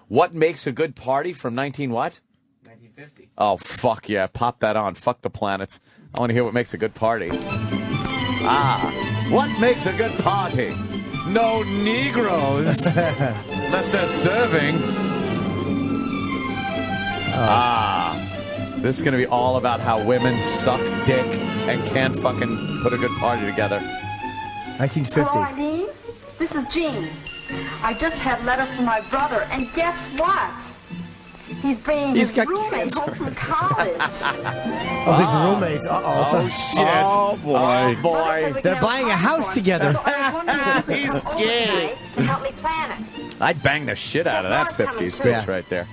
What makes a good party from 19 what? 1950. Oh, fuck yeah. Pop that on. Fuck the planets. I want to hear what makes a good party. What makes a good party? No Negroes. Unless they're serving. This is going to be all about how women suck dick and can't fucking put a good party together. 1950. Hello, Eileen. This is Jean. I just had a letter from my brother, and guess what? He's bringing his roommate home from college. Oh, his roommate. Uh-oh. Oh, shit. Oh, boy. Oh, boy. They're buying a house together. He's gay. To help me plan it. I'd bang the shit out of that 50s bitch right there.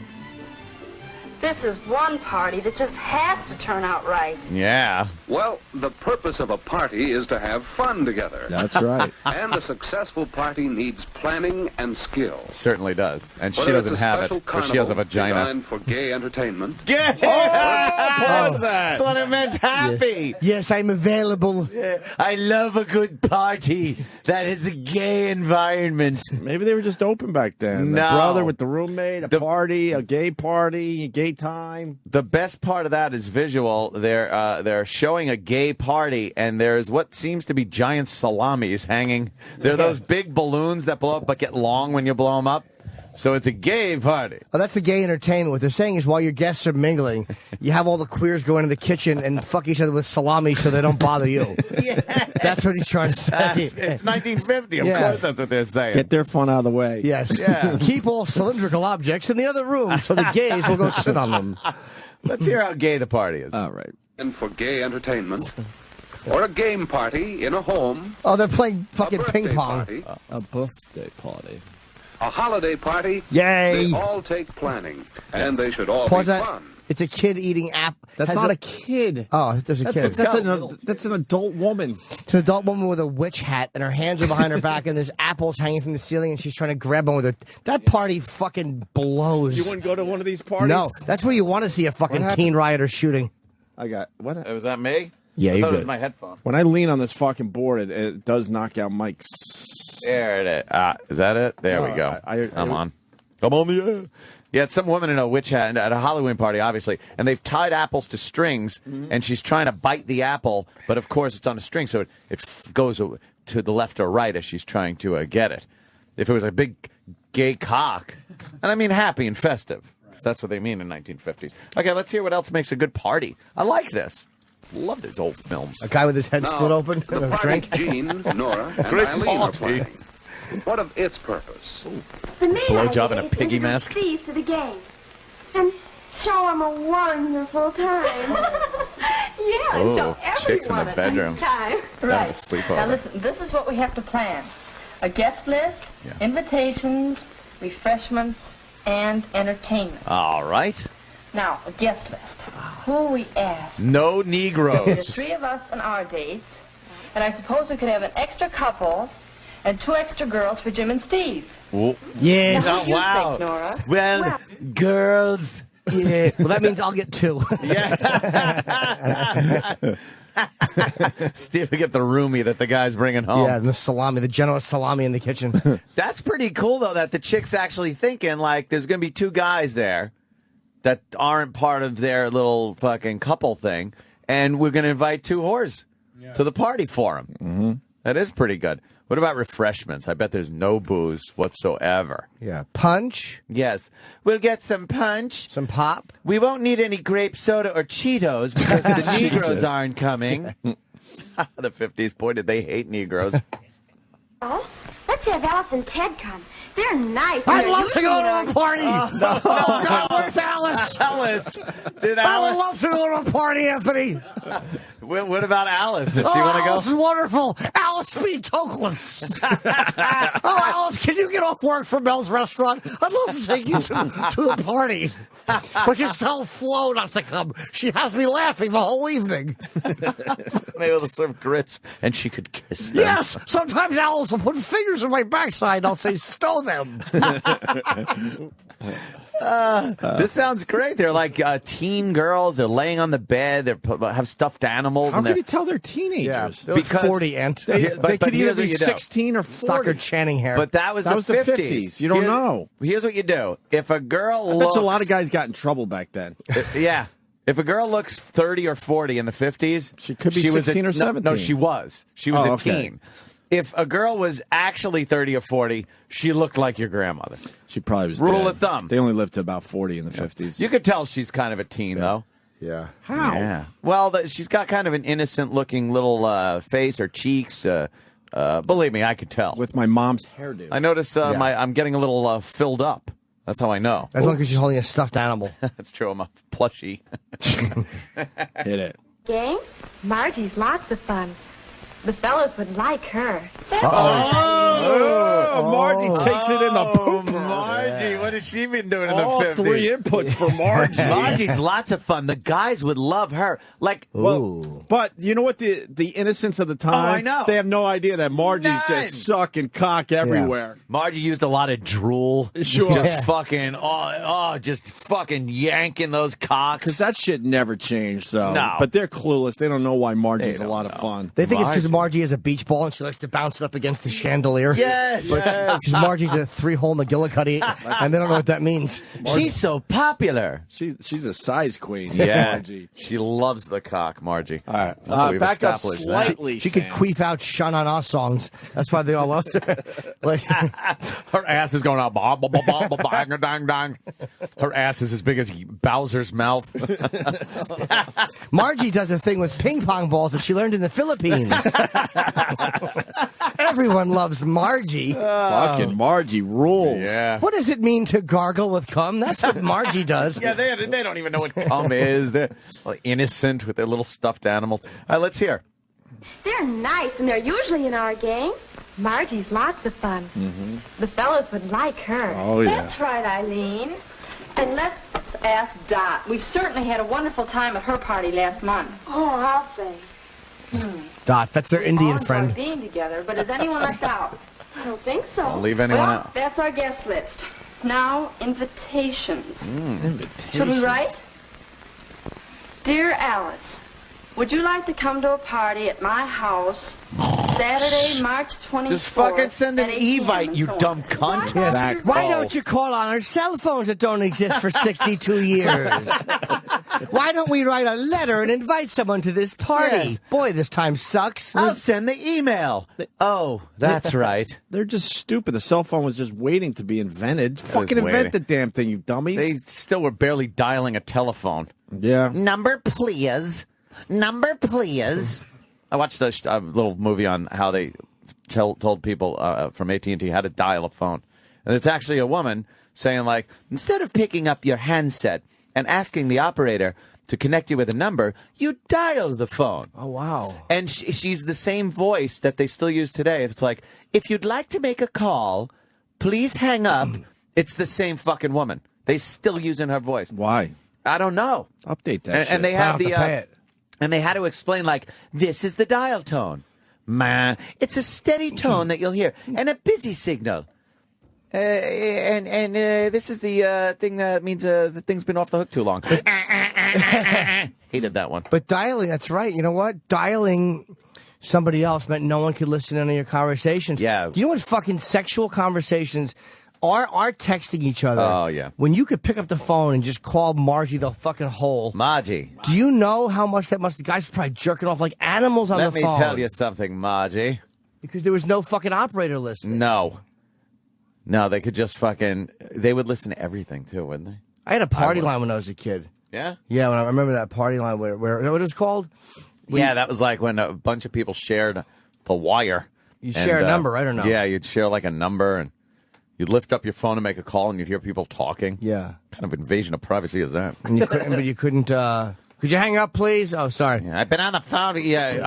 This is one party that just has to turn out right. Yeah. Well, the purpose of a party is to have fun together. That's right. And a successful party needs planning and skill. It certainly does. And she Whether doesn't it's a have it, special but she has a carnival vagina. designed for gay entertainment. Yeah! Pause that. That's what it meant, happy. Yes, I'm available. I love a good party that is a gay environment. Maybe they were just open back then. No. The brother with the roommate, a party, a gay time. The best part of that is visual. They're showing a gay party, and there's what seems to be giant salamis hanging. They're those big balloons that blow up but get long when you blow them up. So it's a gay party. Oh, that's the gay entertainment. What they're saying is while your guests are mingling, you have all the queers go into the kitchen and fuck each other with salami so they don't bother you. Yeah. That's what he's trying to say. It's 1950. Of Yeah. course that's what they're saying. Get their fun out of the way. Yes. Yeah. Keep all cylindrical objects in the other room so the gays will go sit on them. Let's hear how gay the party is. All right. And for gay entertainment. Or a game party in a home. Oh, they're playing A fucking birthday ping pong. party, A birthday party. a holiday party. Yay. They all take planning. And they should all Pause be that. fun. It's a kid eating apple. That's not a kid. Oh, there's a kid. That's an adult woman. It's an adult woman with a witch hat, and her hands are behind her back, and there's apples hanging from the ceiling, and she's trying to grab one with her. That party fucking blows. You wouldn't go to one of these parties? No, that's where you want to see a fucking teen rioter shooting. I got what? Was that me? Yeah, I you're thought it good. was my headphone. When I lean on this fucking board, it does knock out mics. There it is. Is that it? There we go. Come on. Come on the air. Yeah, it's some woman in a witch hat at a Halloween party, obviously, and they've tied apples to strings, and she's trying to bite the apple, but of course it's on a string, so it goes to the left or right as she's trying to get it. If it was a big gay cock, and I mean happy and festive, 'cause that's what they mean in 1950s. Okay, let's hear what else makes a good party. I like this. Love these old films. A guy with his head Now, split open the and a party drink. Jean, Nora, and Great Eileen are party. planning. What of its purpose? The main Blowjob in idea a is to piggy introduce mask? Steve to the game. And show him a wonderful time. Yeah, Oh, show everyone chicks in the bedroom. a nice time. Having a sleepover. Now listen, this is what we have to plan. A guest list, invitations, refreshments, and entertainment. All right. Now, a guest list. Who we ask? No There's Negroes. 3 of us and our dates, and I suppose we could have an extra couple and 2 extra girls for Jim and Steve. Yes. What do you wow. think, Nora? Well, girls. Yeah. Well, that means I'll get 2. Steve will get the roomie that the guy's bringing home. Yeah, and the salami, the generous salami in the kitchen. That's pretty cool, though, that the chick's actually thinking, like, there's going to be 2 guys there that aren't part of their little fucking couple thing, and we're going to invite 2 whores to the party for them. Mm-hmm. That is pretty good. What about refreshments? I bet there's no booze whatsoever. Yeah. Punch. Yes. We'll get some punch. Some pop. We won't need any grape soda or Cheetos because the Negroes aren't coming. The 50s, boy, did they hate Negroes. Oh, let's have Alice and Ted come. They're nice. I'd love to go to a party. No, God, where's Alice? Alice. Did I would Alice? love to go to a party, Anthony. What about Alice? Does she want to go? Alice is wonderful. Alice Speed Tokeless. Oh, Alice, can you get off work from Mel's restaurant? I'd love to take you to the party. But you tell Flo not to come. She has me laughing the whole evening. Maybe they'll serve grits and she could kiss them. Yes, sometimes Alice will put fingers in my backside and I'll say, stow them. This sounds great. They're like teen girls. They're laying on the bed. They have stuffed animals. How and can you tell they're teenagers? They're like 40, and They could either here's be what you do. 16 or 40. Stockard Channing hair. But that was the 50s. You don't know. Here's what you do. If a girl I looks... bet you a lot of guys got in trouble back then. Yeah. If a girl looks 30 or 40 in the 50s... She could be 16 or 17. No, she was. She was a teen. If a girl was actually 30 or 40, she looked like your grandmother. She probably was Rule dead. of thumb. They only lived to about 40 in the 50s. You could tell she's kind of a teen, though. Yeah. How? Yeah. Well, she's got kind of an innocent-looking little face or cheeks. Believe me, I could tell. With my mom's hairdo. I notice I'm getting a little filled up. That's how I know. That's only because she's holding a stuffed animal. That's true. I'm a plushie. Hit it. Gang? Margie's lots of fun. The fellas would like her. Oh, Margie takes it in the pooper. Margie, what has she been doing in All the 50s? 3 inputs for Margie. Margie's lots of fun. The guys would love her. Like, But you know what? The innocence of the time. Oh, I know. They have no idea that Margie's just sucking cock everywhere. Margie used a lot of drool. Sure. Just fucking, just fucking yanking those cocks. Because that shit never changed. So, No. But they're clueless. They don't know why Margie's They a lot don't of know. fun. They think it's because Margie has a beach ball and she likes to bounce it up against the chandelier. Yes. Because Margie's a 3-hole McGillicuddy, and they don't know what that means. She's so popular. She's a size queen. Yeah. Margie. She loves the cock, Margie. All right. We've Back up established that. slightly. She could Sam. queef out Sha Na Na songs. That's why they all love her. Like, Her ass is going out. Bah, bah, bah, bah, bah, bang, dang, dang. Her ass is as big as Bowser's mouth. Margie does a thing with ping pong balls that she learned in the Philippines. Everyone loves Margie. Fucking Margie rules. Yeah. What does it mean to gargle with cum? That's what Margie does. Yeah, they don't even know what cum is. They're innocent with their little stuffed animals. All right, let's hear. They're nice, and they're usually in our gang. Margie's lots of fun. Mm-hmm. The fellas would like her. Oh, yeah. That's right, Eileen. And let's ask Dot. We certainly had a wonderful time at her party last month. Oh, I'll say. Dot, that's their Indian All friend. enjoyed being together, but is anyone left out? I don't think so. I'll leave anyone well, out. That's our guest list. Now, invitations. Invitations. Should we write? Dear Alice, would you like to come to a party at my house Saturday, March 24th? Just fucking send an at 8 p.m. Evite, and you so on. dumb cunt. What? Zach, Why don't you call on our cell phones that don't exist for 62 years? Why don't we write a letter and invite someone to this party? Yes. Boy, this time sucks. I'll send the email. Oh, that's right. They're just stupid. The cell phone was just waiting to be invented. Fucking waiting. invent the damn thing, you dummies. They still were barely dialing a telephone. yeah. Number, please. Number, please. I watched a little movie on how they told people from AT&T how to dial a phone. And it's actually a woman saying, like, instead of picking up your handset and asking the operator to connect you with a number, you dial the phone. Oh, wow. And she's the same voice that they still use today. It's like, if you'd like to make a call, please hang up. It's the same fucking woman. They still using her voice. Why? I don't know. Update that shit. And they have the pay it. and they had to explain, like, this is the dial tone. It's a steady tone that you'll hear, and a busy signal. And this is the thing that means the thing's been off the hook too long. Hated that one. But dialing, that's right. You know what? Dialing somebody else meant no one could listen to any of your conversations. Yeah. Do you know what fucking sexual conversations are texting each other? Oh, yeah. When you could pick up the phone and just call Margie the fucking hole. Margie. Do you know how much that must... The guys were probably jerking off like animals on Let the me phone. tell you something, Margie. Because there was no fucking operator listening. No, they could just fucking... They would listen to everything, too, wouldn't they? I had a party line when I was a kid. Yeah? Yeah, when I remember that party line where what it was called? Yeah, that was like when a bunch of people shared the wire. You share a number, right, or no? Yeah, you'd share like a number, and you'd lift up your phone and make a call, and you'd hear people talking. Yeah. What kind of invasion of privacy is that? And you couldn't, but you couldn't... could you hang up, please? Oh, sorry. Yeah, I've been on the phone. Yeah,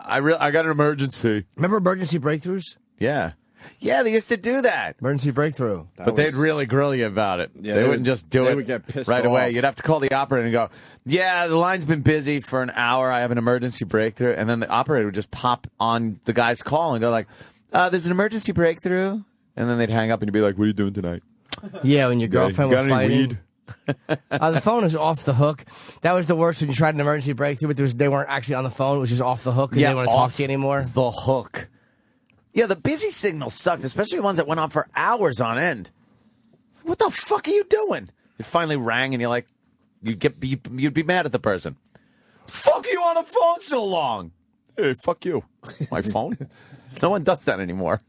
I got an emergency. Remember emergency breakthroughs? Yeah. Yeah, they used to do that. Emergency breakthrough. But they'd really grill you about it. Yeah, they they wouldn't would- just do they it would get pissed right away. off. You'd have to call the operator and go, yeah, the line's been busy for an hour. I have an emergency breakthrough. And then the operator would just pop on the guy's call and go like, there's an emergency breakthrough. And then they'd hang up and you'd be like, what are you doing tonight? Yeah, when your girlfriend was fighting. The phone is off the hook. That was the worst when you tried an emergency breakthrough, but they weren't actually on the phone. It was just off the hook because they didn't want to talk to you anymore. The hook. Yeah, the busy signal sucked, especially the ones that went on for hours on end. What the fuck are you doing? It finally rang, and you're like, you'd be mad at the person. Fuck you on the phone so long. Hey, fuck you. My phone? No one does that anymore.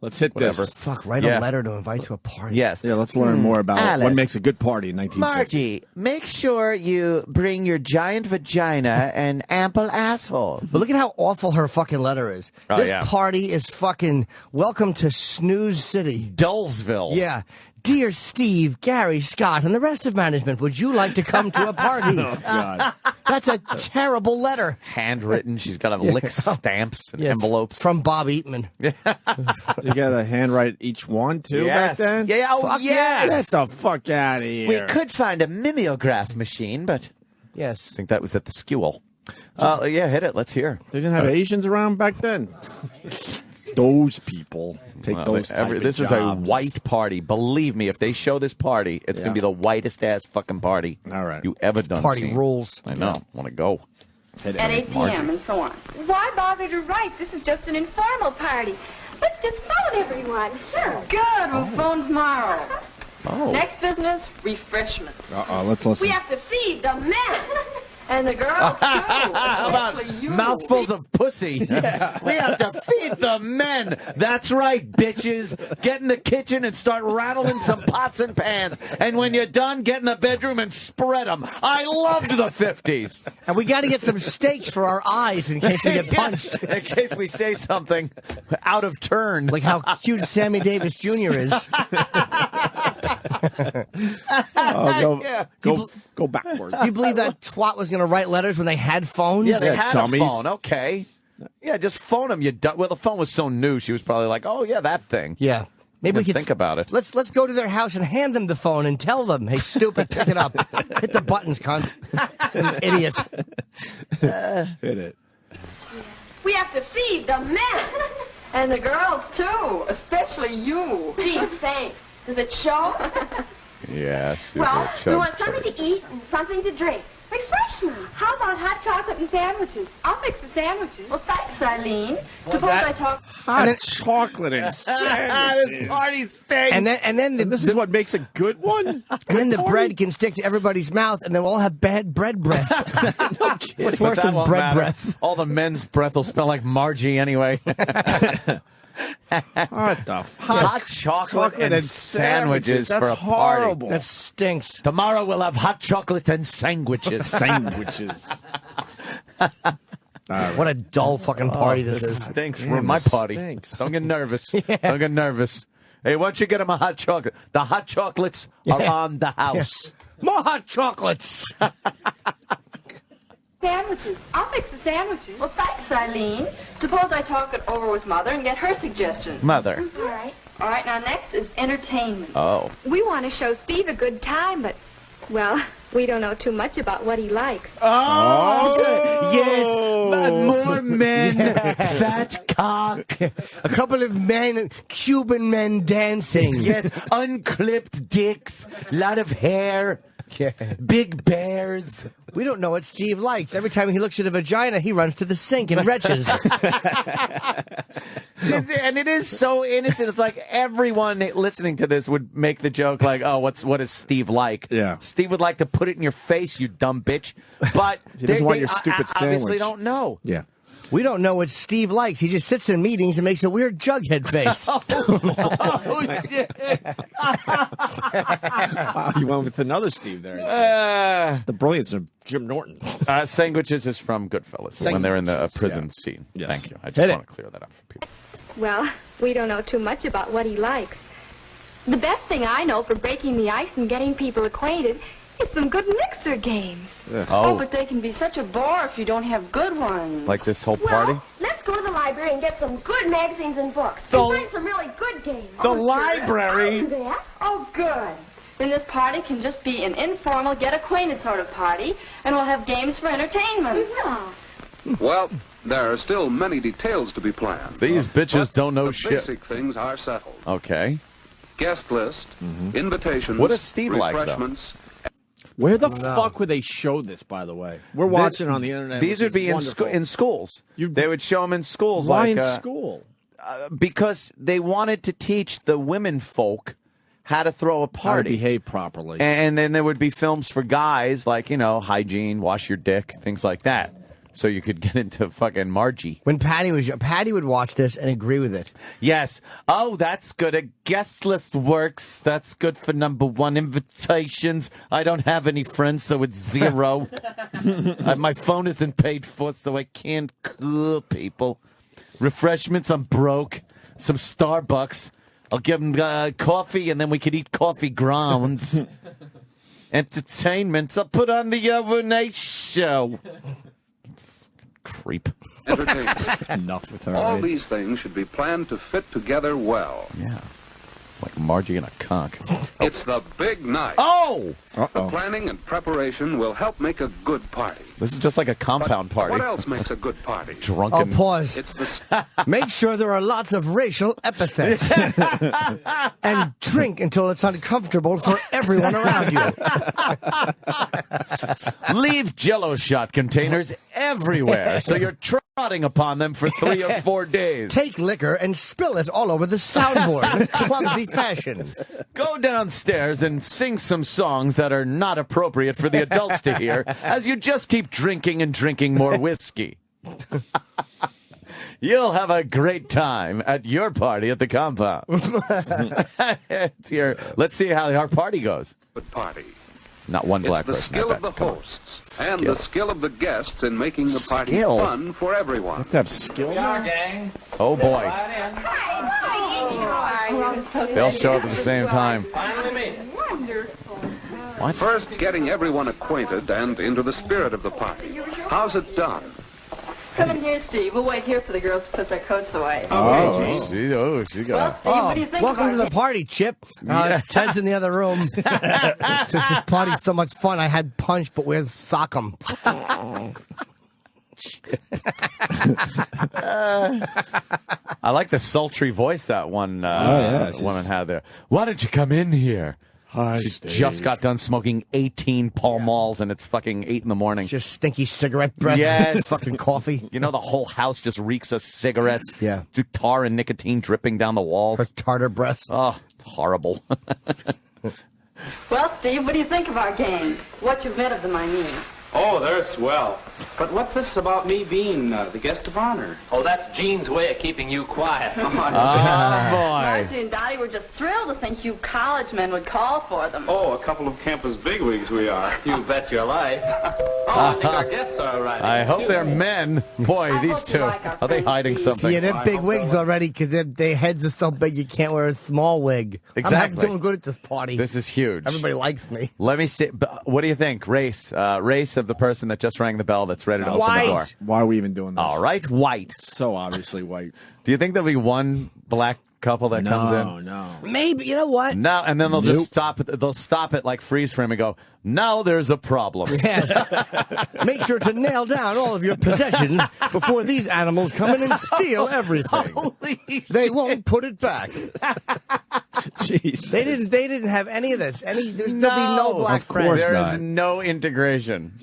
Let's hit this. Fuck, write a letter to invite to a party. Yes. Yeah, let's learn more about Alice. what makes a good party in 1950. Margie, make sure you bring your giant vagina and ample asshole. But look at how awful her fucking letter is. Oh, this yeah. party is fucking welcome to Snooze City. Dullsville. Yeah. Dear Steve, Gary, Scott, and the rest of management, would you like to come to a party? Oh, God. That's a terrible letter. Handwritten. She's got to lick stamps and envelopes. From Bob Eatman. You got to handwrite each one, too, back then? Yeah, oh, Fuck yes. Get the fuck out of here. We could find a mimeograph machine, but Yes. I think that was at the Skewel. Yeah, hit it. Let's hear. They didn't have Asians around back then. Those people take Well, those type this of is a jobs. white party. Believe me, if they show this party, it's going to be the whitest ass fucking party All right. you ever done. Party seen. rules. I know. Want to go? Hit it. At 8 p.m. and so on. Why bother to write? This is just an informal party. Let's just phone everyone. Sure. Good, we'll phone tomorrow. Oh. Next business, refreshments. Let's listen. We have to feed the men. And the girls, too. How about Especially you. mouthfuls of pussy? We have to feed the men. That's right, bitches. Get in the kitchen and start rattling some pots and pans. And when you're done, get in the bedroom and spread them. I loved the 50s. And we got to get some steaks for our eyes in case we get punched. In case we say something out of turn. Like how cute Sammy Davis Jr. is. Go backwards. Do you believe that twat was going to write letters when they had phones? Yeah, they Yeah, had dummies. a phone. Okay. Yeah, just phone them. Well, the phone was so new, she was probably like, oh, yeah, that thing. Yeah. Maybe we Didn't could think about it. Let's go to their house and hand them the phone and tell them, "Hey, stupid, pick it up, hit the buttons, cunt, idiot." Hit it. We have to feed the men. And the girls, too. Especially you. Gee, thanks. Does it show? Yeah. Well, we want something to eat and something to drink. Refreshment. How about hot chocolate and sandwiches? I'll fix the sandwiches. Well, thanks, Eileen. Suppose I talk... Hot chocolate and sandwiches. This party stinks. And then This is what makes a good one? and then the bread can stick to everybody's mouth, and they'll all have bad bread breath. What's worse than bread breath? All the men's breath will smell like Margie anyway. What the Hot chocolate and sandwiches That's for a party. horrible. That stinks. Tomorrow we'll have hot chocolate and sandwiches. sandwiches. What a dull fucking party this is. Stinks Damn, from my this party. stinks. Don't get nervous. Don't get nervous. Hey, why don't you get him a hot chocolate? The hot chocolates are on the house. More hot chocolates. Sandwiches. I'll fix the sandwiches. Well, thanks, Eileen. Suppose I talk it over with Mother and get her suggestions. Mother. All right. All right, now next is entertainment. Oh. We want to show Steve a good time, but, well, we don't know too much about what he likes. Yes, but more men, fat cock. A couple of men, Cuban men dancing. Yes, unclipped dicks, lot of hair, big bears. We don't know what Steve likes. Every time he looks at a vagina, he runs to the sink and retches. And it is so innocent. It's like everyone listening to this would make the joke like, oh, what does Steve like? Yeah. Steve would like to put it in your face, you dumb bitch. But He doesn't want your stupid obviously sandwich. don't know. Yeah. We don't know what Steve likes. He just sits in meetings and makes a weird jughead face. Oh, shit. You went with another Steve there. The brilliance of Jim Norton. Sandwiches is from Goodfellas when they're in the prison scene. Yes. Thank you. I just want to clear that up for people. Well, we don't know too much about what he likes. The best thing I know for breaking the ice and getting people acquainted is some good mixer games. Oh, but they can be such a bore if you don't have good ones. Like this whole party? Well, let's go to the library and get some good magazines and books. The- And find some really good games. The Oh, sure. library? I'll do that. Oh, good. Then this party can just be an informal, get-acquainted sort of party, and we'll have games for entertainment. Yeah. Well, There are still many details to be planned. These bitches but don't know the shit. Basic things are settled. Okay. Guest list, invitations, What does Steve like, though? refreshments. Where the fuck would they show this, by the way? We're watching on the internet. These would be in schools. They would show them in schools. Why like, in school? Because they wanted to teach the women folk how to throw a How to party. behave properly. And then there would be films for guys, like, hygiene, wash your dick, things like that. So you could get into fucking Margie. When Patty would watch this and agree with it. Yes. Oh, that's good. A guest list works. That's good for number one. Invitations. I don't have any friends, so it's 0. My phone isn't paid for, so I can't call people. Refreshments, I'm broke. Some Starbucks. I'll give them coffee, and then we could eat coffee grounds. Entertainment. I'll put on the overnight show. Creep. Entertainment. Enough with her. All right? these things should be planned to fit together well. Yeah. Like Margie and a conch. It's the big night. Oh! The planning and preparation will help make a good party. This is just like a compound party. What else makes a good party? Drunken. Pause. It's the Make sure there are lots of racial epithets. And drink until it's uncomfortable for everyone around you. Leave Jell-O shot containers everywhere, so you're trotting upon them for 3 or 4 days. Take liquor and spill it all over the soundboard in clumsy fashion. Go downstairs and sing some songs that are not appropriate for the adults to hear, as you just keep drinking and drinking more whiskey. You'll have a great time at your party at the compound. It's here. Let's see how our party goes. good party. Not one black It's the person. skill I of the bet. Come on. hosts and the skill of the guests in making the party Skill? fun for everyone. Have to have skill. gang. Oh boy. How They'll show up at the same time. Finally made it. Wonderful. What? First, getting everyone acquainted and into the spirit of the party. How's it done? Come in here, Steve. We'll wait here for the girls to put their coats away. She Well, got. Steve, what do you think Welcome about to the it? party, Chip. Ted's in the other room. Since this party's so much fun, I had punch, but where's sock'em? I like the sultry voice that one yeah, woman had there. Why don't you come in here? Hi, She's Steve. just got done smoking 18 Pall Malls, and it's fucking 8 in the morning. Just stinky cigarette breath. Yes. Fucking coffee. You know, the whole house just reeks of cigarettes. Yeah. Tar and nicotine dripping down the walls. Her tartar breath. Oh, it's horrible. Well, Steve, what do you think of our game? What you've met of them, I mean. Oh, they're swell. But what's this about me being the guest of honor? Oh, that's Gene's way of keeping you quiet. Oh, boy. Margie and Dottie were just thrilled to think you college men would call for them. Oh, a couple of campus bigwigs we are. You bet your life. Oh, I think our guests are arriving. I hope they're Excuse me. men. Boy, I these hope you two. like our Are they friends, hiding Steve. something? Yeah, they're big wigs already because their heads are so big you can't wear a small wig. Exactly. I'm doing good at this party. This is huge. Everybody likes me. Let me see. What do you think? Race of the person that just rang the bell that's ready to open the door. White. Why are we even doing this? All right, white. So obviously white. Do you think there'll be one black couple that comes in? No. Maybe, you know what? No, and then they'll just Nope. stop it. They'll stop it like freeze frame and go, now there's a problem. Yes. Make sure to nail down all of your possessions before these animals come in and steal everything. They won't put it back. Jeez. They didn't have any of this. There'll be No, no black of course friends. There not. is no integration.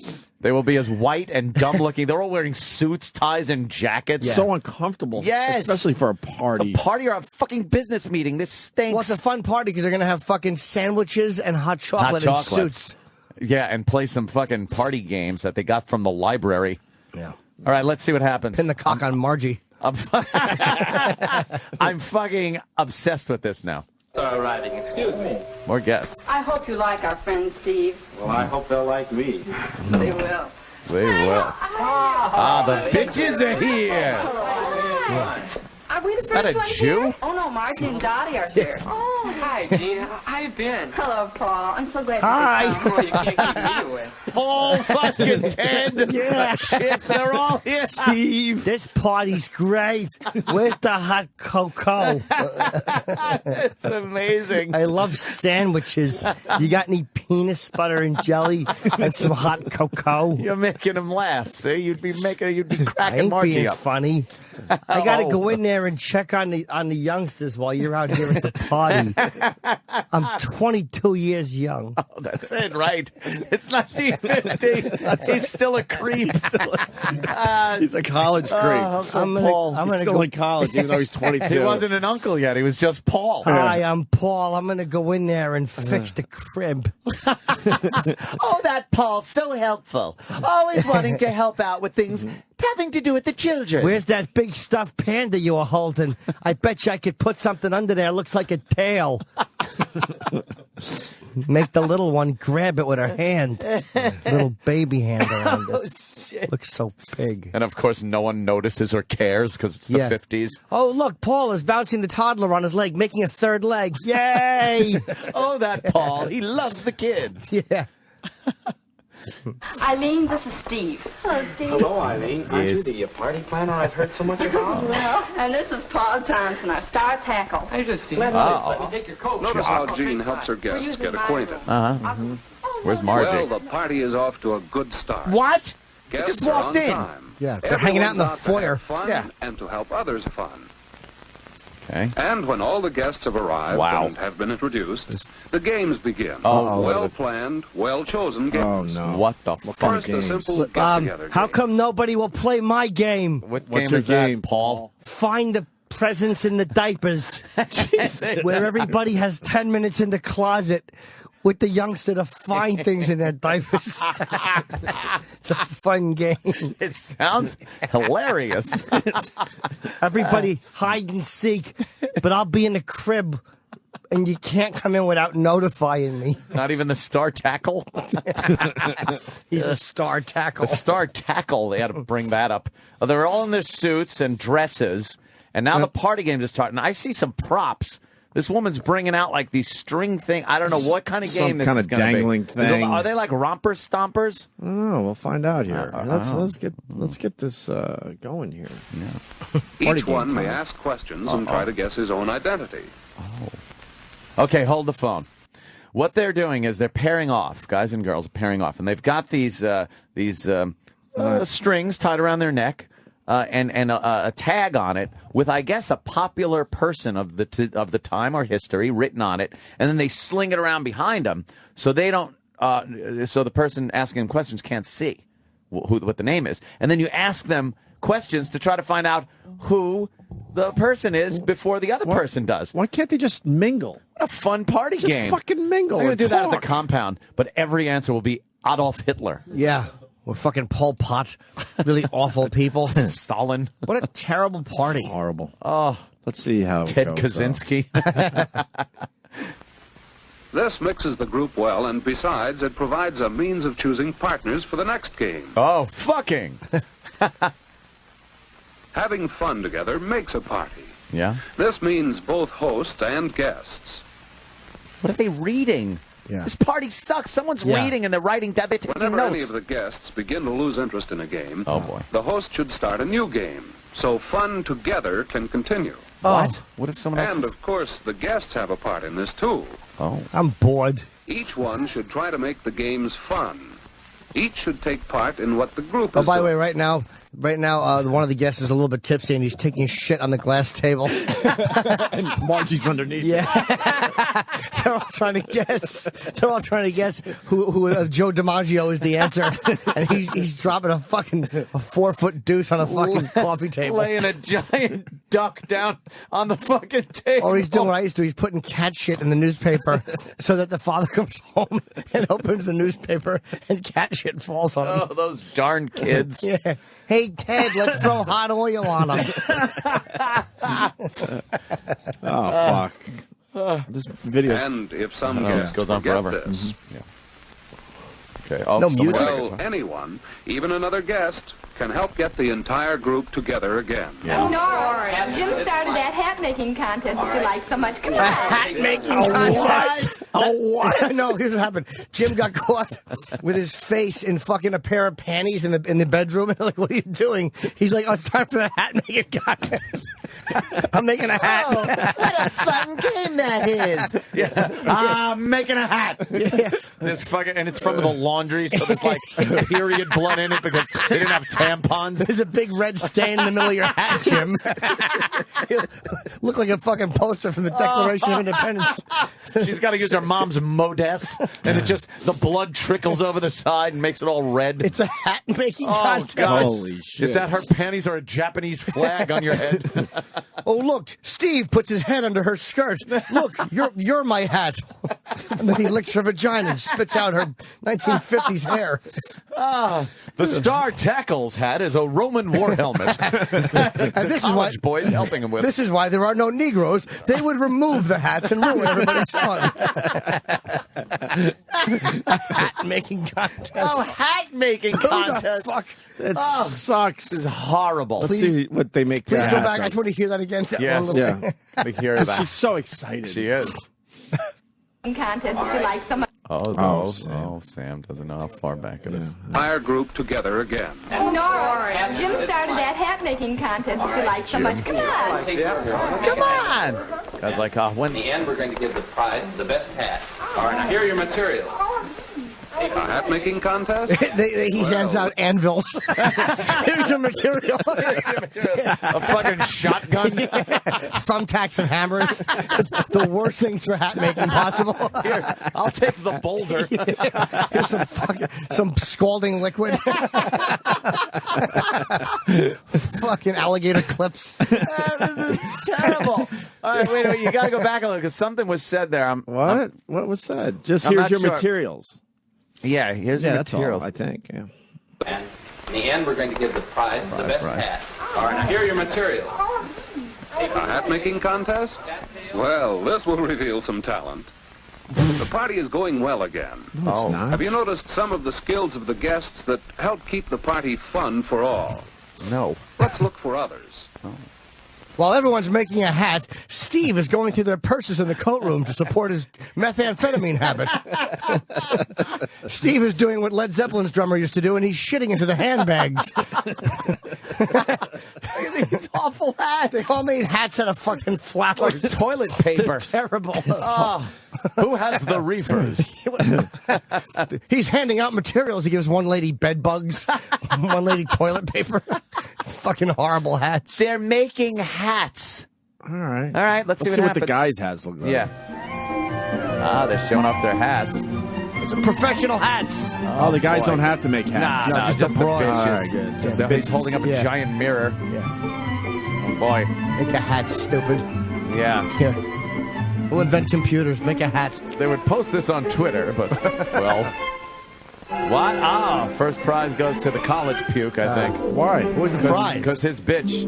They will be as white and dumb looking. They're all wearing suits, ties, and jackets. So uncomfortable. Yes. Especially for a party. A party or a fucking business meeting. This stinks. Well, it's a fun party because they're going to have fucking sandwiches and hot chocolate, chocolate. and suits. Yeah, and play some fucking party games that they got from the library. Yeah. All right, let's see what happens. Pin the cock on Margie. I'm fucking obsessed with this now. Are arriving. Excuse me. More guests. I hope you like our friend Steve. Well, I hope they'll like me. They will. They will. Ah, the bitches are here. Are we the Is that first a ones Jew? here? Oh, no, Margie and Dottie are here. Oh, Hi, Gene. How you been? hello, Paul. I'm so glad Hi. you could come. Oh, you can't keep me away. Paul, fucking Ted. Yeah. Shit, they're all here. Steve, this party's great. Where's the hot cocoa? It's amazing. I love sandwiches. You got any peanut penis butter and jelly and some hot cocoa. You're making him laugh. See, you'd be I cracking ain't Margie being up. funny. I got to go in there and check on the youngsters while you're out here at the party. I'm 22 years young. Oh, that's it, right? It's 1950. He's still a creep. He's a college creep. I'm gonna He's still in college, even though he's 22. He wasn't an uncle yet. He was just Paul. Hi, I'm Paul. I'm gonna go in there and fix the crib. Oh, that Paul's so helpful. Always wanting to help out with things having to do with the children. Where's that big stuffed panda you were holding? I bet you I could put something under there. It looks like a tail. Make the little one grab it with her hand. Little baby hand around it. Oh, shit. Looks so big. And of course, no one notices or cares because it's the 50s. Oh, look, Paul is bouncing the toddler on his leg, making a third leg. Yay! Oh, that Paul. He loves the kids. Yeah. Eileen, this is Steve. Hello, Steve. Hello, Eileen. Aren't you the party planner I've heard so much about? Well, and this is Paul Johnson, our star tackle. Hey, just Steve. Let Let me take your coat. Notice how Jean helps her We're guests using get my acquainted. room. Where's Margie? Well, the party is off to a good start. What? He Guests just walked are on in. time. Yeah, they're hanging out in the Everyone's foyer. to have fun Yeah. and to help others fun. Okay. And when all the guests have arrived Wow. and have been introduced, the games begin. Oh, well planned, well chosen games. Oh, no. What the What fuck? kind First, of a games? simple get-together How game. come nobody will play my game? What What's game your is that, game? Paul? Find the presents in the diapers. Where everybody has 10 minutes in the closet with the youngster to find things in their diapers. It's a fun game. It sounds hilarious. Everybody hide and seek, but I'll be in the crib, and you can't come in without notifying me. Not even the star tackle? He's a star tackle. The star tackle, they had to bring that up. Oh, they're all in their suits and dresses, and now the party games are starting. I see some props. This woman's bringing out like these string thing. I don't know what kind of Some game this kind is of going to be. dangling thing. Are they like romper stompers? Oh, we'll find out here. Let's get this going here. Party Each game one may time. ask questions and try to guess his own identity. Okay, hold the phone. What they're doing is they're pairing off. Guys and girls are pairing off, and they've got these strings tied around their neck. And a tag on it with, I guess, a popular person of the time or history written on it, and then they sling it around behind them so they don't, so the person asking them questions can't see what the name is, and then you ask them questions to try to find out who the person is before the other person does. Why can't they just mingle? What a fun party Just game! fucking mingle. I'm gonna and do that at the talk. compound, but every answer will be Adolf Hitler, Yeah. We're fucking Pol Pot. Really awful people. Stalin, What a terrible party. Horrible. oh, Let's see how Ted it goes, though. Kaczynski. This mixes the group well, and besides, it provides a means of choosing partners for the next game. Oh, fucking. Having fun together makes a party. Yeah. This means both hosts and guests. What are they reading? Yeah. This party sucks. Someone's Yeah. reading and they're writing down. They're taking Whenever any notes. of the guests begin to lose interest in a game, Oh, boy. the host should start a new game, so fun together can continue. What? What if someone else And, is... of course, the guests have a part in this, too. Oh. I'm bored. Each one should try to make the games fun. Each should take part in what the group Oh, is by the way, doing. right now, one of the guests is a little bit tipsy and he's taking shit on the glass table. And Margie's underneath. Yeah. They're all trying to guess. They're all trying to guess who Joe DiMaggio is the answer. And he's dropping a 4-foot deuce on a fucking coffee table. Laying a giant duck down on the fucking table. Or he's doing what I used to do. He's putting cat shit in the newspaper so that the father comes home and opens the newspaper and cat shit falls on him. Oh, those darn kids. Yeah. Hey, Ted, let's throw hot oil on him. Oh, fuck. This video's... And if some It guests goes on forget forever. this, Okay. Oh, No someone's music? making well, fun. anyone, even another guest, can help get the entire group together again. Nora, Jim started that hat making contest that you like so much. Come on. Hat making contest. Oh, what? No, here's what happened. Jim got caught with his face in fucking a pair of panties in the bedroom. And like, what are you doing? He's like, oh, it's time for the hat making contest. I'm making a hat. Oh, what a fun game that is. Yeah. I'm making a hat. Yeah. This fucking, and it's from the laundry, so there's like period blood in it because they didn't have tampons. There's a big red stain in the middle of your hat, Jim. You look like a fucking poster from the Declaration of Independence. She's got to use her mom's modest, and it just, the blood trickles over the side and makes it all red. It's a hat-making Oh, contest. God. Holy shit. Is that her panties or a Japanese flag on your head? Oh, look, Steve puts his head under her skirt. Look, you're my hat. And then he licks her vagina and spits out her 1950s hair. The star tackles hat is a Roman war helmet. And this is why boys helping him with. This is why there are no Negroes. They would remove the hats and ruin everybody's fun. Hat-making contest. Oh, hat making Who the contest. fuck? That sucks. This is horrible. Let's see what they make. Please their go hats back. I of. just want to hear that again. That Yes. one little- Yeah. We hear She's that. so excited. She is. Contest if you like some. Sam doesn't know how far back it is. Entire group together again. Nora, Jim started that hat-making contest if you like so much. Come on. Come on. I was like, In when the end, we're going to give the prize to the best hat. All right, now here are your materials. A hat-making contest? He hands out anvils. Here's your material. a fucking shotgun. Thumbtacks and hammers. The worst things for hat making possible. Here, I'll take the boulder. Here's some scalding liquid. Fucking alligator clips. This is terrible. All right, wait, you got to go back a little because something was said there. What was said? Just I'm here's not your sure. materials. Yeah, here's the Yeah, that's materials. all, I think. Yeah. And in the end, we're going to give the prize to the best hat. All right, now here are your materials. A hat-making contest? Well, this will reveal some talent. The party is going well again. No, it's not. Have you noticed some of the skills of the guests that help keep the party fun for all? No. Let's look for others. While everyone's making a hat, Steve is going through their purses in the coat room to support his methamphetamine habit. Steve is doing what Led Zeppelin's drummer used to do, and he's shitting into the handbags. These awful hats. They all made hats out of fucking flowers. Like toilet paper. They're terrible. Who has the reefers? He's handing out materials. He gives one lady bed bugs, one lady toilet paper. Fucking horrible hats. They're making hats. All right. All right, let's see what what happens. the guys' hats look like. Yeah. They're showing off their hats. Professional hats. Oh, the guys boy. don't have to make hats. Nah, just just the the broad. fishes. All right, good. Just Yeah, he's holding up a yeah. giant mirror. Yeah. Oh, boy. Make a hat, stupid. Yeah. Here. We'll invent computers. Make a hat. They would post this on Twitter, but, well. What? First prize goes to the college puke, I think. Why? What was the prize? Because his bitch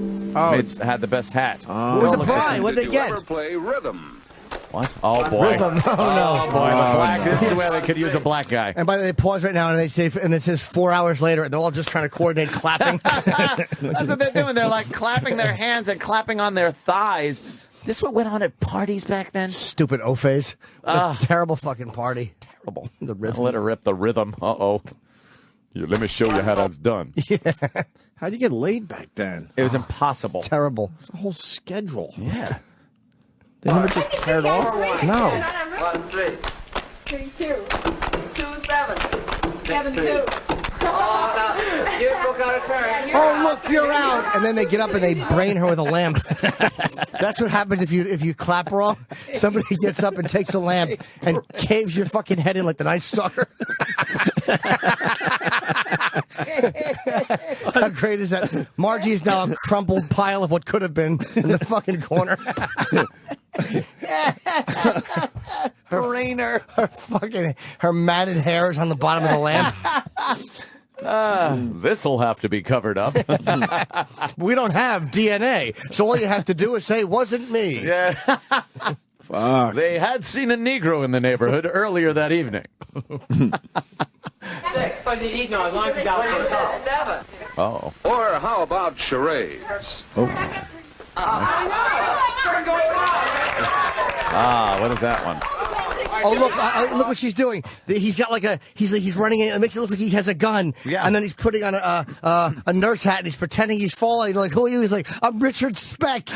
had the best hat. What was the prize? What'd they Did you get? ever play rhythm? What? Oh, boy. Rhythm. Oh, Oh, no. boy. The black. This is Yes. where they could use a black guy. And by the way, they pause right now, and they say, and it says 4 hours later, and they're all just trying to coordinate clapping. That's what they're doing. They're like clapping their hands and clapping on their thighs. This what went on at parties back then? Stupid O-phase. What a terrible fucking party. Terrible. The rhythm. Let her rip the rhythm. Uh-oh. Here, let me show you how that's done. How'd you get laid back then? It was impossible. Terrible. It's a whole schedule. Yeah. They never just paired off. No. 1, 3. 3, 2. 2, 7. 7, 2. Oh, now, you book out a turn. Oh, look, you're out. And then they get up and they brain her with a lamp. That's what happens if you clap wrong. Somebody gets up and takes a lamp and caves your fucking head in like the Night Stalker. How great is that? Margie is now a crumpled pile of what could have been in the fucking corner. Her matted hair is on the bottom of the lamp. This'll have to be covered up. We don't have DNA, so all you have to do is say, "Wasn't me." Yeah. Fuck. They had seen a Negro in the neighborhood earlier that evening. 6. I did eat no, as long as you got 7. Oh. Or how about charades? What is that one? Oh, look what she's doing. He's got like he's running in. It makes it look like he has a gun. Yeah. And then he's putting on a nurse hat and he's pretending he's falling. Like, who are you? He's like, I'm Richard Speck.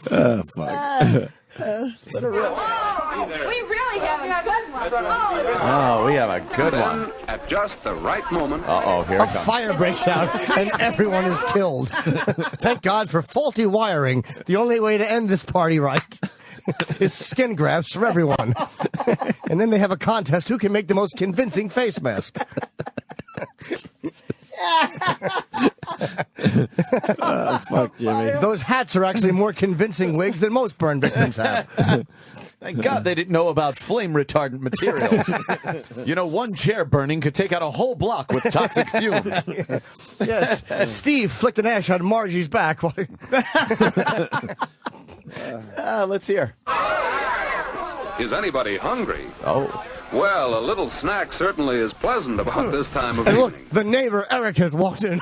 Oh, fuck. We really have a good one. Oh, we have a good one. Then, at just the right moment, Uh-oh, here it A comes. fire breaks out and everyone is killed. Thank God for faulty wiring. The only way to end this party right is skin grabs for everyone. And then they have a contest who can make the most convincing face mask. Oh, fuck, Jimmy. Those hats are actually more convincing wigs than most burn victims have. Thank God they didn't know about flame retardant material. You know, one chair burning could take out a whole block with toxic fumes. Yes, Steve flicked an ash on Margie's back. Let's hear. is anybody hungry? Oh. Well, a little snack certainly is pleasant about this time of And evening. look, the neighbor Eric has walked in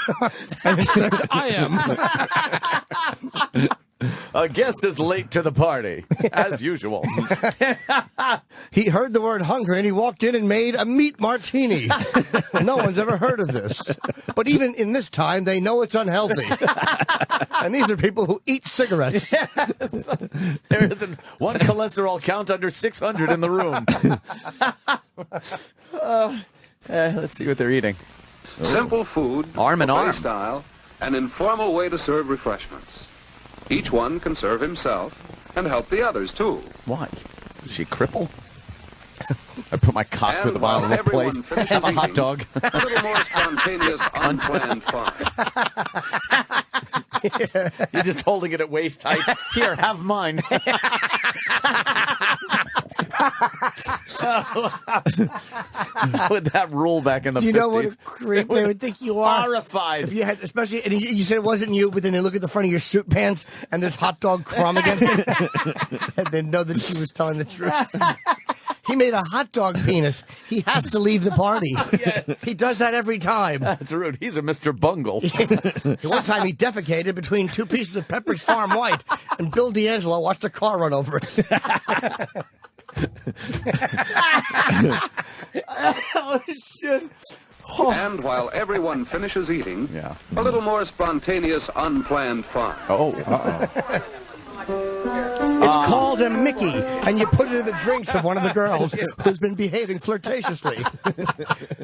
and he said, I am. A guest is late to the party, as usual. He heard the word hungry and he walked in and made a meat martini. No one's ever heard of this. But even in this time, they know it's unhealthy. And these are people who eat cigarettes. There isn't one cholesterol count under 600 in the room. Let's see what they're eating. Simple food, Arm in buffet arm. style, an informal way to serve refreshments. Each one can serve himself and help the others, too. Why? Is she crippled? I put my cock through And the bottom of while the plate. everyone finishes Have a hot eating, dog. A little more spontaneous, unplanned fun. You're just holding it at waist height. Here, have mine. Put that rule back in the 50s. Do you know what a creep they would think you are? Horrified. If you had, especially, and you said it wasn't you, but then they look at the front of your suit pants and there's hot dog crumb against it, and they know that she was telling the truth. He made a hot dog penis. He has to leave the party. Yes. He does that every time. That's rude. He's a Mr. Bungle. One time he defecated between two pieces of Pepperidge Farm White, and Bill D'Angelo watched a car run over it. Oh, shit. And while everyone finishes eating, Yeah. a little more spontaneous, unplanned fun. Oh. It's called a Mickey, and you put it in the drinks of one of the girls who's been behaving flirtatiously.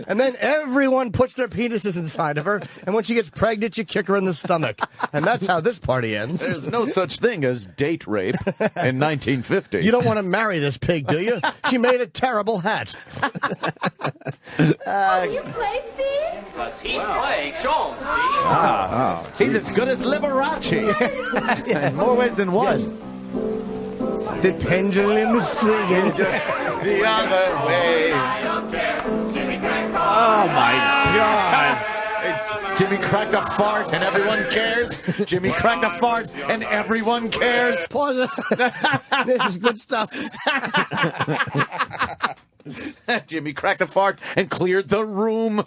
And then everyone puts their penises inside of her, and when she gets pregnant, you kick her in the stomach. And that's how this party ends. There's no such thing as date rape in 1950. You don't want to marry this pig, do you? She made a terrible hat. Will you play, Steve? Does he play? Show him, Steve. He's as good as Liberace. In more ways than one. The pendulum is swinging. The other way. Oh, my God. Jimmy cracked a fart and everyone cares. Jimmy cracked a fart and everyone cares. Pause it. This is good stuff. Jimmy cracked a fart and cleared the room.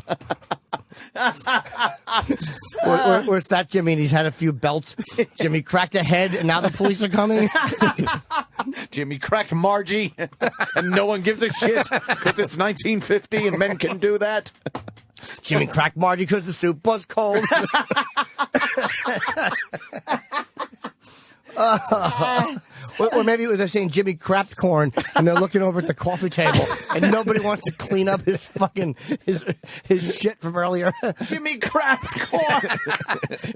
Or it's that Jimmy and he's had a few belts. Jimmy cracked a head and now the police are coming. Jimmy cracked Margie and no one gives a shit because it's 1950 and men can do that. Jimmy cracked Margie because the soup was cold. Or maybe they're saying Jimmy crapped corn and they're looking over at the coffee table and nobody wants to clean up his fucking his shit from earlier. Jimmy cracked corn.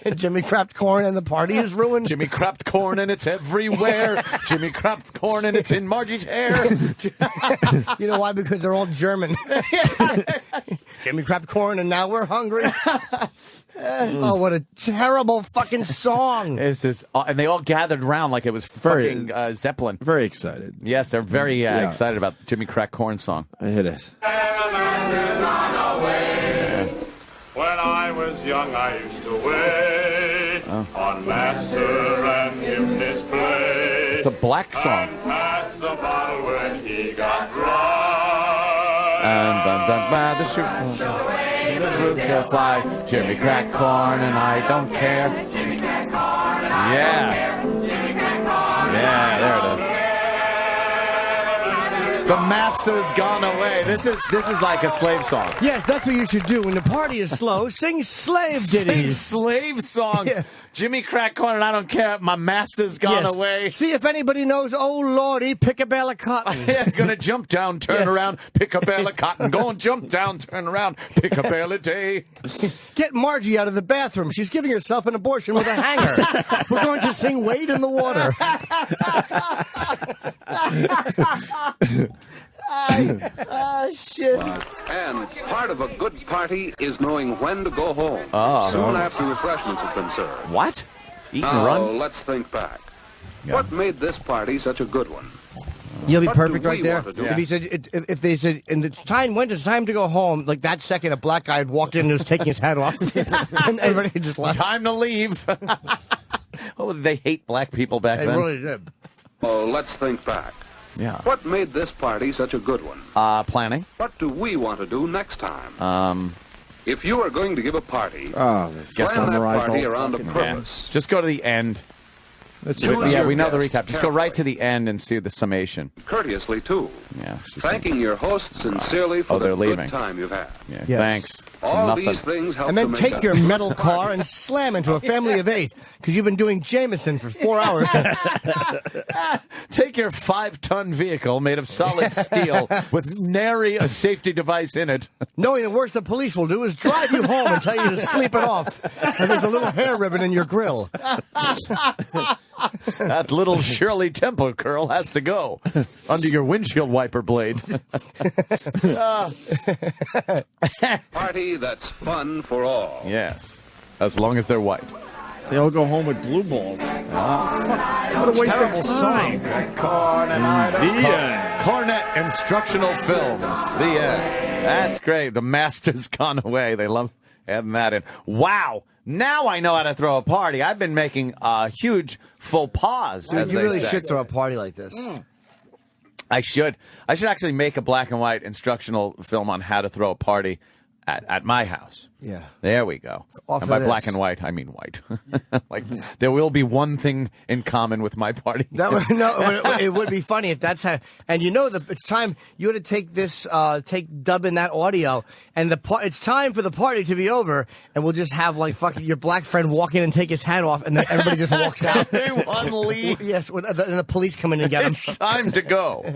And Jimmy crapped corn and the party is ruined. Jimmy crapped corn and it's everywhere. Jimmy crapped corn and it's in Margie's hair. You know why? Because they're all German. Jimmy crapped corn and now we're hungry. Oh, what a terrible fucking song. This is, and they all gathered around like it was fucking Zeppelin. Very excited. Yes, they're very excited about the Jimmy Crack Corn song. I hit it. When I was young, I used to wait on master and him his play. It's a black song. And pass the bottle when he got dry. And the shoot. The roof to fly. Jimmy Crack Corn and I don't care. Yeah. Yeah, there it is. The master's gone away. This is like a slave song. Yes, that's what you should do. When the party is slow, sing slave ditties. Sing slave songs. Yeah. Jimmy Crack Corn and I don't care. My master's gone away. See if anybody knows, oh, Lordy, pick a bale of cotton. Yeah, gonna jump down, turn around, pick a bale of cotton. Go and jump down, turn around, pick a bale of day. Get Margie out of the bathroom. She's giving herself an abortion with a hanger. We're going to sing Wade in the Water. Shit. And part of a good party is knowing when to go home. Soon after refreshments have been served. What? Eat and Now, run? let's think back. Yeah. What made this party such a good one? You'll be What perfect do right we there. want to do? If he said, if they said, and it's time, when it's time to go home, like that second, a black guy had walked in and was taking his hat off, and everybody just left. Time to leave. Oh, they hate black people back They then. really did. Oh, let's think back. Yeah. What made this party such a good one? Planning. What do we want to do next time? If you are going to give a party, plan that summarized party all around a fucking- purpose. Just go to the end. That's Choose it. Yeah, your we know the guests recap. Just go right to carefully. the end and see the summation. Courteously, too. Yeah. Thanking your host sincerely for Oh, the they're leaving. good time you've had. Yeah. Yes. Thanks. All Nothing. these things help And to then make take up. your metal car and slam into a family of 8 because you've been doing Jameson for 4 hours. Take your 5-ton vehicle made of solid steel with nary a safety device in it. Knowing the worst the police will do is drive you home and tell you to sleep it off. And there's a little hair ribbon in your grill. That little Shirley Temple curl has to go under your windshield wiper blade. Party that's fun for all. Yes, as long as they're white. They all go home with blue balls. What a waste of time. The end. Cornet Instructional Films. The end. That's great. The master's gone away. They love adding that in. Wow. Now I know how to throw a party. I've been making huge faux pas. Dude, you really should throw a party like this. I should. I should actually make a black and white instructional film on how to throw a party at my house. Yeah. There we go. Off And by of black this. and white, I mean white. Like there will be one thing in common with my party. That would, no, it would be funny if that's how. And you know, it's time you ought to take this, dub in that audio, and it's time for the party to be over, and we'll just have like fucking your black friend walk in and take his hat off, and then everybody just walks out. Everyone leaves. Yes, and the police come in and get him. It's time to go.